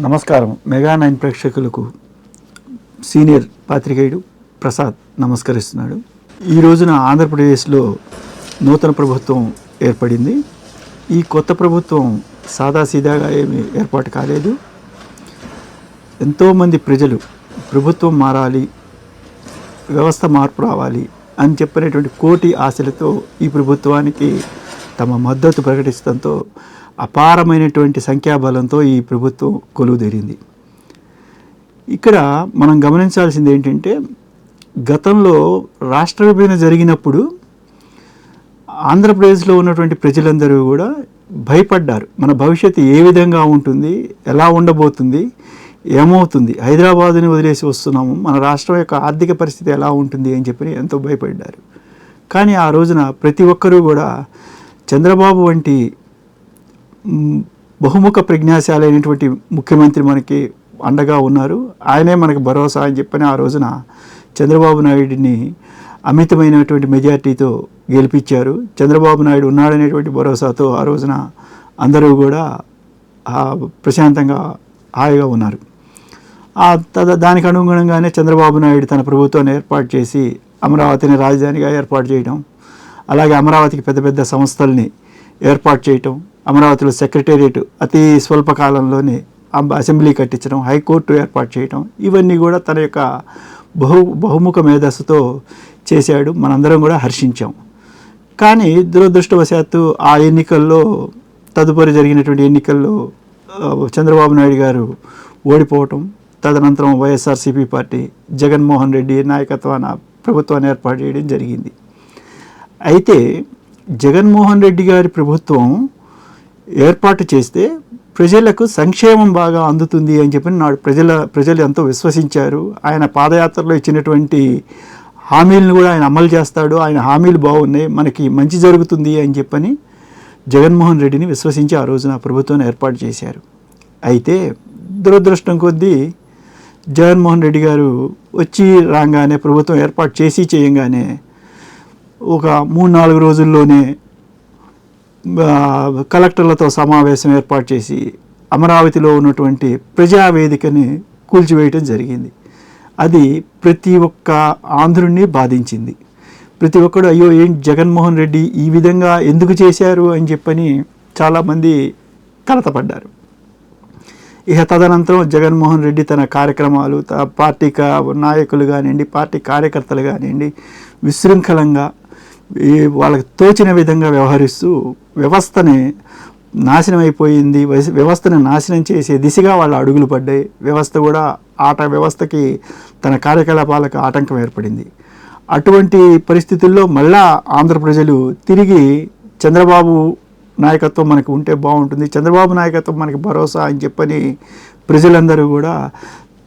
నమస్కారం. మెగా 9 ప్రేక్షకులకు సీనియర్ పాత్రికేయుడు ప్రసాద్ నమస్కరిస్తున్నాడు. ఈ రోజున ఆంధ్రప్రదేశ్లో నూతన ప్రభుత్వం ఏర్పడింది. ఈ కొత్త ప్రభుత్వం సాదాసీదాగా ఏమీ ఏర్పాటు కాలేదు. ఎంతోమంది ప్రజలు ప్రభుత్వం మారాలి, వ్యవస్థ మార్పు రావాలి అని చెప్పినటువంటి కోటి ఆశలతో ఈ ప్రభుత్వానికి తమ మద్దతు ప్రకటించడంతో అపారమైనటువంటి సంఖ్యాబలంతో ఈ ప్రభుత్వం కొలువుదీరింది. ఇక్కడ మనం గమనించాల్సింది ఏంటంటే, గతంలో రాష్ట్ర విభజన జరిగినప్పుడు ఆంధ్రప్రదేశ్లో ఉన్నటువంటి ప్రజలందరూ కూడా భయపడ్డారు. మన భవిష్యత్తు ఏ విధంగా ఉంటుంది, ఎలా ఉండబోతుంది, ఏమవుతుంది, హైదరాబాదుని వదిలేసి వస్తున్నాము, మన రాష్ట్రం యొక్క ఆర్థిక పరిస్థితి ఎలా ఉంటుంది అని చెప్పి ఎంతో భయపడ్డారు. కానీ ఆ రోజున ప్రతి ఒక్కరూ కూడా చంద్రబాబు వంటి బహుముఖ ప్రజ్ఞాశాలి అయినటువంటి ముఖ్యమంత్రి మనకి అండగా ఉన్నారు, ఆయనే మనకు భరోసా అని చెప్పని ఆ రోజున చంద్రబాబు నాయుడిని అమితమైనటువంటి మెజార్టీతో గెలిపించారు. చంద్రబాబు నాయుడు ఉన్నాడనేటువంటి భరోసాతో ఆ రోజున అందరూ కూడా ప్రశాంతంగా హాయిగా ఉన్నారు. దానికి అనుగుణంగానే చంద్రబాబు నాయుడు తన ప్రభుత్వాన్ని ఏర్పాటు చేసి అమరావతిని రాజధానిగా ఏర్పాటు చేయడం, అలాగే అమరావతికి పెద్ద పెద్ద సంస్థల్ని ఏర్పాటు చేయటం, అమరావతిలో సెక్రటేరియట్ అతి స్వల్ప కాలంలోనే అసెంబ్లీ కట్టించడం, హైకోర్టు ఏర్పాటు చేయటం, ఇవన్నీ కూడా తన యొక్క బహుముఖ మేధస్సుతో చేశాడు. మనందరం కూడా హర్షించాం. కానీ దురదృష్టవశాత్తు ఆ ఎన్నికల్లో, తదుపరి జరిగినటువంటి ఎన్నికల్లో చంద్రబాబు నాయుడు గారు ఓడిపోవటం, తదనంతరం వైఎస్ఆర్సీపీ పార్టీ జగన్మోహన్ రెడ్డి నాయకత్వాన ప్రభుత్వాన్ని ఏర్పాటు చేయడం జరిగింది. అయితే జగన్మోహన్ రెడ్డి గారి ప్రభుత్వం ఏర్పాటు చేస్తే ప్రజలకు సంక్షేమం బాగా అందుతుంది అని చెప్పి నాడు ప్రజలు ఎంతో విశ్వసించారు. ఆయన పాదయాత్రలో ఇచ్చినటువంటి హామీలను కూడా ఆయన అమలు చేస్తాడు, ఆయన హామీలు బాగున్నాయి, మనకి మంచి జరుగుతుంది అని చెప్పని జగన్మోహన్ రెడ్డిని విశ్వసించి ఆ రోజున ప్రభుత్వాన్ని ఏర్పాటు చేశారు. అయితే దురదృష్టం కొద్దీ జగన్మోహన్ రెడ్డి గారు వచ్చి రాగానే, ప్రభుత్వం ఏర్పాటు చేయంగానే ఒక 3-4 రోజుల్లోనే కలెక్టర్లతో సమావేశం ఏర్పాటు చేసి అమరావతిలో ఉన్నటువంటి ప్రజావేదికని కూల్చివేయటం జరిగింది. అది ప్రతి ఒక్క ఆంధ్రుడిని బాధించింది. ప్రతి ఒక్కడు అయ్యో ఏంటి జగన్మోహన్ రెడ్డి ఈ విధంగా ఎందుకు చేశారు అని చెప్పని చాలామంది కలతపడ్డారు. ఇక తదనంతరం జగన్మోహన్ రెడ్డి తన కార్యక్రమాలు, పార్టీ నాయకులు కానివ్వండి, పార్టీ కార్యకర్తలు కానివ్వండి, విశృంఖలంగా వాళ్ళకి తోచిన విధంగా వ్యవహరిస్తూ వ్యవస్థని నాశనం అయిపోయింది. వ్యవస్థను నాశనం చేసే దిశగా వాళ్ళ అడుగులు పడ్డాయి. వ్యవస్థకి తన కార్యకలాపాలకు ఆటంకం ఏర్పడింది. అటువంటి పరిస్థితుల్లో మళ్ళా ఆంధ్ర ప్రజలు తిరిగి చంద్రబాబు నాయకత్వం మనకు ఉంటే బాగుంటుంది, చంద్రబాబు నాయకత్వం మనకి భరోసా అని చెప్పని ప్రజలందరూ కూడా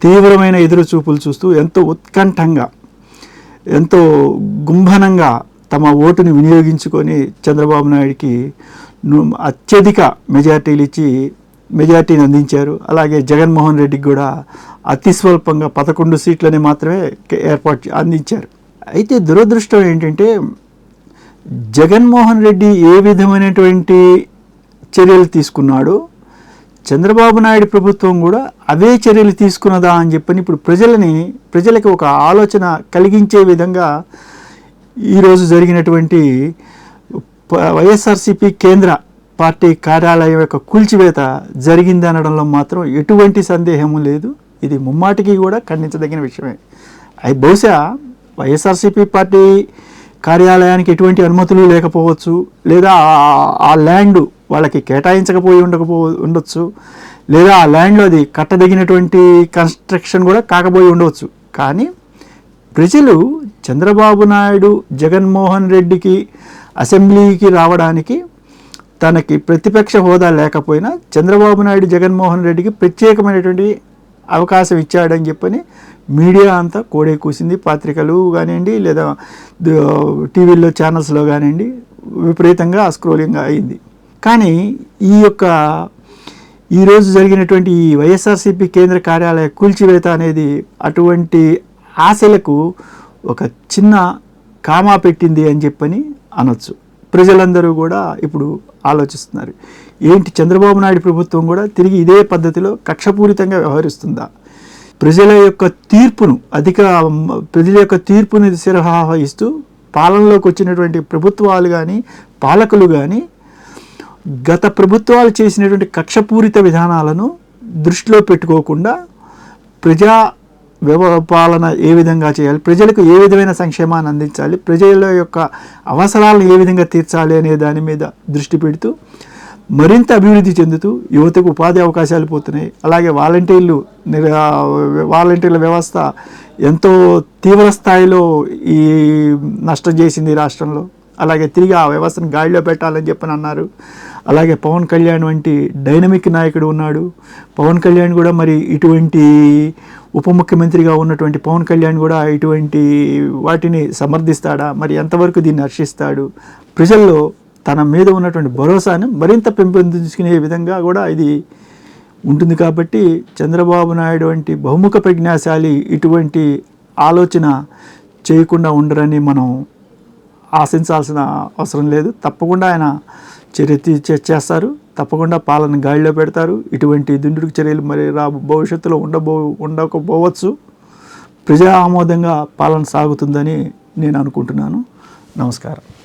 తీవ్రమైన ఎదురు చూపులు చూస్తూ ఎంతో ఉత్కంఠంగా, ఎంతో గుంభనంగా తమ ఓటుని వినియోగించుకొని చంద్రబాబు నాయుడికి అత్యధిక మెజార్టీలు ఇచ్చి మెజార్టీని అందించారు. అలాగే జగన్మోహన్ రెడ్డికి కూడా అతి స్వల్పంగా 11 సీట్లని మాత్రమే అందించారు. అయితే దురదృష్టం ఏంటంటే, జగన్మోహన్ రెడ్డి ఏ విధమైనటువంటి చర్యలు తీసుకున్నాడో చంద్రబాబు నాయుడు ప్రభుత్వం కూడా అవే చర్యలు తీసుకున్నదా అని చెప్పని ఇప్పుడు ప్రజలకి ఒక ఆలోచన కలిగించే విధంగా ఈరోజు జరిగినటువంటి వైఎస్ఆర్సీపీ కేంద్ర పార్టీ కార్యాలయం యొక్క కూల్చివేత జరిగింది అనడంలో మాత్రం ఎటువంటి సందేహము లేదు. ఇది ముమ్మాటికి కూడా ఖండించదగిన విషయమే. అది బహుశా వైఎస్ఆర్సీపీ పార్టీ కార్యాలయానికి ఎటువంటి అనుమతులు లేకపోవచ్చు, లేదా ఆ ల్యాండ్ వాళ్ళకి కేటాయించకపోయి ఉండొచ్చు, లేదా ఆ ల్యాండ్లో అది కట్టదగినటువంటి కన్స్ట్రక్షన్ కూడా కాకపోయి ఉండవచ్చు. కానీ ప్రజలు చంద్రబాబు నాయుడు జగన్మోహన్ రెడ్డికి అసెంబ్లీకి రావడానికి తనకి ప్రతిపక్ష హోదా లేకపోయినా చంద్రబాబు నాయుడు జగన్మోహన్ రెడ్డికి ప్రత్యేకమైనటువంటి అవకాశం ఇచ్చాడని చెప్పని మీడియా అంతా కోడే కూసింది. పత్రికలు కానివ్వండి, లేదా టీవీల్లో ఛానల్స్లో కానివ్వండి, విపరీతంగా స్క్రోలింగ్ అయింది. కానీ ఈరోజు జరిగినటువంటి ఈ వైఎస్ఆర్సీపీ కేంద్ర కార్యాలయ కూల్చివేత అనేది అటువంటి ఆశలకు ఒక చిన్న కామా పెట్టింది అని చెప్పని అనొచ్చు. ప్రజలందరూ కూడా ఇప్పుడు ఆలోచిస్తున్నారు. ఏంటి చంద్రబాబు నాయుడు ప్రభుత్వం కూడా తిరిగి ఇదే పద్ధతిలో కక్షపూరితంగా వ్యవహరిస్తుందా? ప్రజల యొక్క తీర్పుని శిరసావహిస్తూ పాలనలోకి వచ్చినటువంటి ప్రభుత్వాలు కానీ పాలకులు కానీ గత ప్రభుత్వాలు చేసినటువంటి కక్షపూరిత విధానాలను దృష్టిలో పెట్టుకోకుండా ప్రజా పాలన ఏ విధంగా చేయాలి, ప్రజలకు ఏ విధమైన సంక్షేమాన్ని అందించాలి, ప్రజల యొక్క అవసరాలను ఏ విధంగా తీర్చాలి అనే దాని మీద దృష్టి పెడుతూ మరింత అభివృద్ధి చెందుతూ యువతకు ఉపాధి అవకాశాలు పోతున్నాయి. అలాగే వాలంటీర్ల వ్యవస్థ ఎంతో తీవ్ర స్థాయిలో ఈ నష్టం చేసింది రాష్ట్రంలో. అలాగే తిరిగి ఆ వ్యవస్థను గాడిలో పెట్టాలని చెప్పని అన్నారు. అలాగే పవన్ కళ్యాణ్ వంటి డైనమిక్ నాయకుడు ఉన్నాడు. పవన్ కళ్యాణ్ కూడా మరి ఇటువంటి ఉప ముఖ్యమంత్రిగా ఉన్నటువంటి పవన్ కళ్యాణ్ కూడా ఇటువంటి వాటిని సమర్థిస్తాడా? మరి ఎంతవరకు దీన్ని హర్షిస్తాడు? ప్రజల్లో తన మీద ఉన్నటువంటి భరోసాను మరింత పెంపొందించుకునే విధంగా కూడా ఇది ఉంటుంది. కాబట్టి చంద్రబాబు నాయుడు వంటి బహుముఖ ప్రజ్ఞాశాలి ఇటువంటి ఆలోచన చేయకుండా ఉండరని మనం ఆశించాల్సిన అవసరం లేదు. తప్పకుండా ఆయన చేస్తారు. తప్పకుండా పాలన గాడిలో పెడతారు. ఇటువంటి దుందుడుకు చర్యలు మరి భవిష్యత్తులో ఉండకపోవచ్చు. ప్రజా ఆమోదంగా పాలన సాగుతుందని నేను అనుకుంటున్నాను. నమస్కారం.